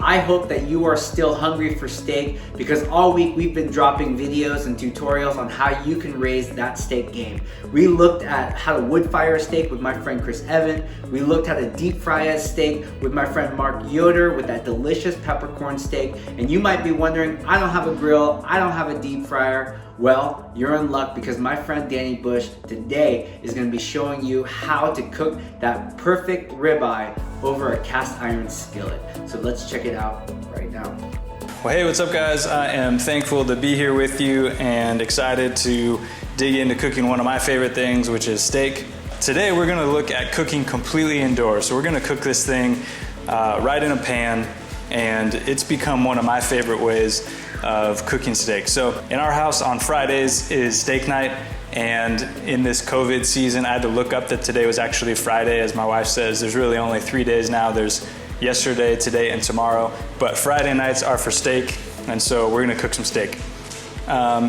I hope that you are still hungry for steak, because all week we've been dropping videos and tutorials on how you can raise that steak game. We looked at how to wood fire a steak with my friend Chris Evan. We looked at a deep fry a steak with my friend Mark Yoder with that delicious peppercorn steak. And you might be wondering, I don't have a grill, I don't have a deep fryer. Well, you're in luck, because my friend Danny Busch today is going to be showing you how to cook that perfect ribeye over a cast iron skillet. So let's check it out right now. Well, hey, what's up guys? I am thankful to be here with you and excited to dig into cooking one of my favorite things, which is steak. Today we're gonna look at cooking completely indoors. So we're gonna cook this thing right in a pan, and it's become one of my favorite ways of cooking steak. So in our house on Fridays is steak night, and in this COVID season, I had to look up that today was actually Friday. As my wife says, there's really only 3 days now. There's yesterday, today, and tomorrow, but Friday nights are for steak, and so we're gonna cook some steak.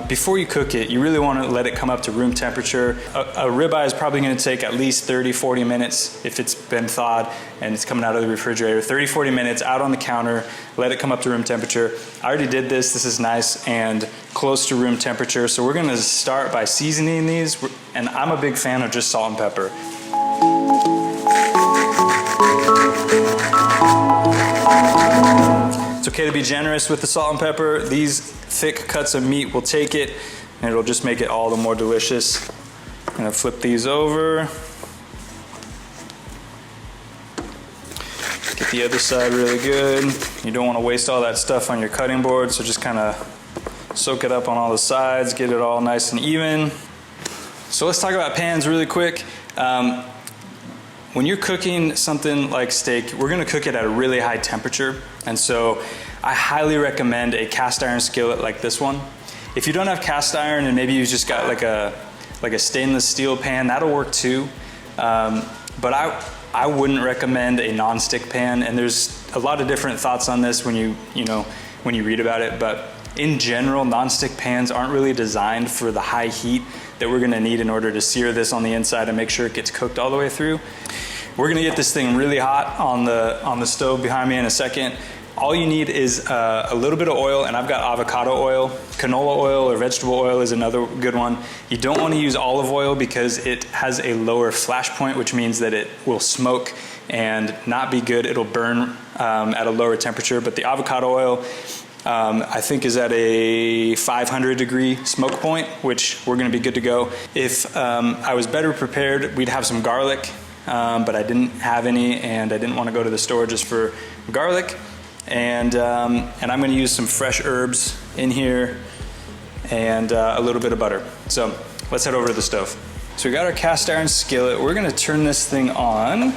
Before you cook it, you really wanna let it come up to room temperature. A ribeye is probably gonna take at least 30-40 minutes if it's been thawed and it's coming out of the refrigerator. 30-40 minutes out on the counter, let it come up to room temperature. I already did this. This is nice and close to room temperature. So we're gonna start by seasoning these, and I'm a big fan of just salt and pepper. It's okay to be generous with the salt and pepper. These thick cuts of meat will take it, and it'll just make it all the more delicious. I'm gonna flip these over. Get the other side really good. You don't wanna waste all that stuff on your cutting board, so just kinda soak it up on all the sides, get it all nice and even. So let's talk about pans really quick. When you're cooking something like steak, we're gonna cook it at a really high temperature. And so I highly recommend a cast iron skillet like this one. If you don't have cast iron and maybe you've just got like a stainless steel pan, that'll work too. But I wouldn't recommend a non-stick pan. And there's a lot of different thoughts on this when you read about it. But in general, non-stick pans aren't really designed for the high heat that we're gonna need in order to sear this on the inside and make sure it gets cooked all the way through. We're gonna get this thing really hot on the stove behind me in a second. All you need is a little bit of oil, and I've got avocado oil. Canola oil or vegetable oil is another good one. You don't wanna use olive oil because it has a lower flash point, which means that it will smoke and not be good. It'll burn at a lower temperature, but the avocado oil, I think is at a 500 degree smoke point, which we're gonna be good to go. If I was better prepared, we'd have some garlic, but I didn't have any, and I didn't wanna go to the store just for garlic. And I'm gonna use some fresh herbs in here and a little bit of butter. So let's head over to the stove. So we got our cast iron skillet. We're gonna turn this thing on.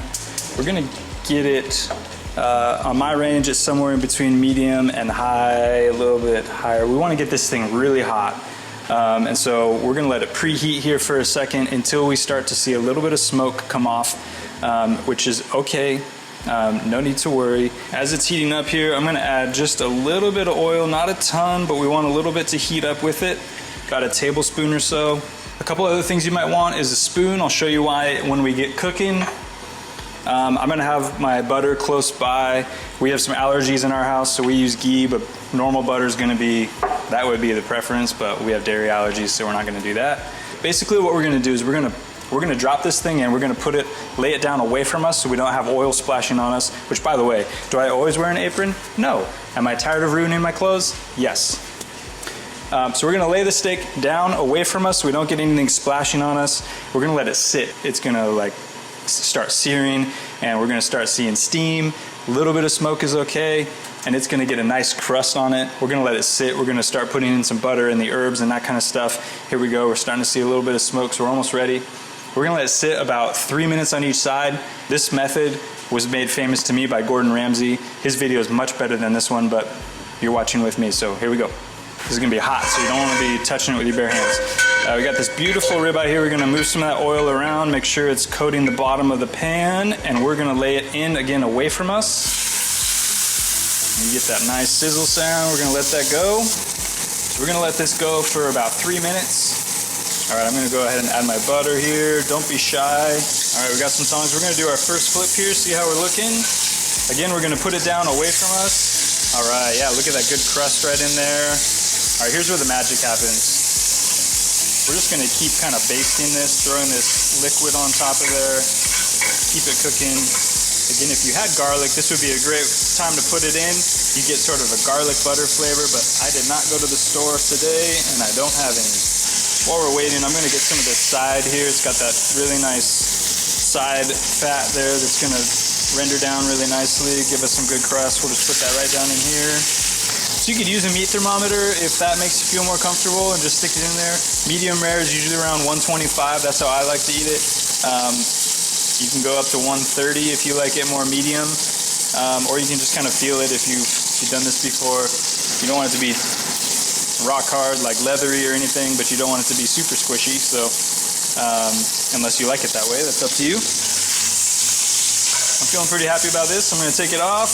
We're gonna get it, on my range, it's somewhere in between medium and high, a little bit higher. We wanna get this thing really hot. And so we're gonna let it preheat here for a second until we start to see a little bit of smoke come off, which is okay. No need to worry. As it's heating up here, I'm gonna add just a little bit of oil, not a ton, but we want a little bit to heat up with it. About a tablespoon or so. A couple other things you might want is a spoon. I'll show you why when we get cooking. I'm gonna have my butter close by. We have some allergies in our house, so we use ghee, but normal butter is gonna be, that would be the preference, but we have dairy allergies, so we're not gonna do that. Basically what we're gonna do is we're gonna drop this thing in, we're gonna lay it down away from us so we don't have oil splashing on us, which by the way, do I always wear an apron? No. Am I tired of ruining my clothes? Yes. So we're gonna lay the steak down away from us so we don't get anything splashing on us. We're gonna let it sit. It's gonna like start searing, and we're gonna start seeing steam. A little bit of smoke is okay, and it's gonna get a nice crust on it. We're gonna let it sit. We're gonna start putting in some butter and the herbs and that kind of stuff. Here we go, we're starting to see a little bit of smoke, so we're almost ready. We're gonna let it sit about 3 minutes on each side. This method was made famous to me by Gordon Ramsay. His video is much better than this one, but you're watching with me, so here we go. This is gonna be hot, so you don't wanna be touching it with your bare hands. We got this beautiful ribeye here. We're gonna move some of that oil around, make sure it's coating the bottom of the pan, and we're gonna lay it in again away from us. And you get that nice sizzle sound. We're gonna let that go. So we're gonna let this go for about 3 minutes. All right, I'm gonna go ahead and add my butter here. Don't be shy. All right, we got some tongs. We're gonna do our first flip here, see how we're looking. Again, we're gonna put it down away from us. All right, yeah, look at that good crust right in there. All right, here's where the magic happens. We're just gonna keep kind of basting this, throwing this liquid on top of there. Keep it cooking. Again, if you had garlic, this would be a great time to put it in. You get sort of a garlic butter flavor, but I did not go to the store today, and I don't have any. While we're waiting, I'm gonna get some of this side here. It's got that really nice side fat there that's gonna render down really nicely, give us some good crust. We'll just put that right down in here. So you could use a meat thermometer if that makes you feel more comfortable and just stick it in there. Medium rare is usually around 125. That's how I like to eat it. You can go up to 130 if you like it more medium, or you can just kind of feel it if you've done this before. You don't want it to be rock hard, like leathery or anything, but you don't want it to be super squishy, so unless you like it that way, that's up to you. I'm feeling pretty happy about this. I'm going to take it off.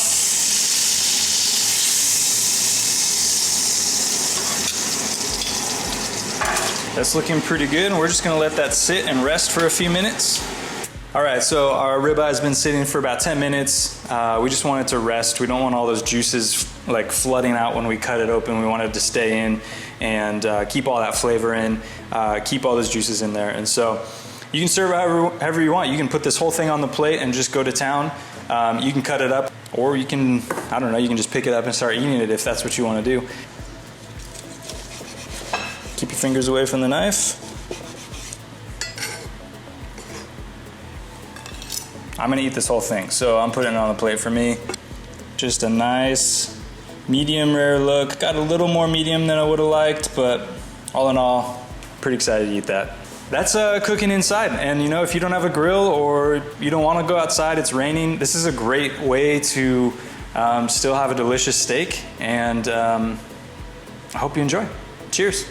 That's looking pretty good, and we're just going to let that sit and rest for a few minutes. All right, so our ribeye has been sitting for about 10 minutes. We just want it to rest. We don't want all those juices like flooding out when we cut it open. We want it to stay in and keep all that flavor in, keep all those juices in there. And so you can serve however you want. You can put this whole thing on the plate and just go to town. You can cut it up, or you can, I don't know, you can just pick it up and start eating it if that's what you want to do. Keep your fingers away from the knife. I'm gonna eat this whole thing, so I'm putting it on the plate for me. Just a nice medium rare look. Got a little more medium than I would have liked, but all in all, pretty excited to eat that. That's cooking inside, and you know, if you don't have a grill or you don't want to go outside, it's raining, this is a great way to still have a delicious steak, and I hope you enjoy. Cheers.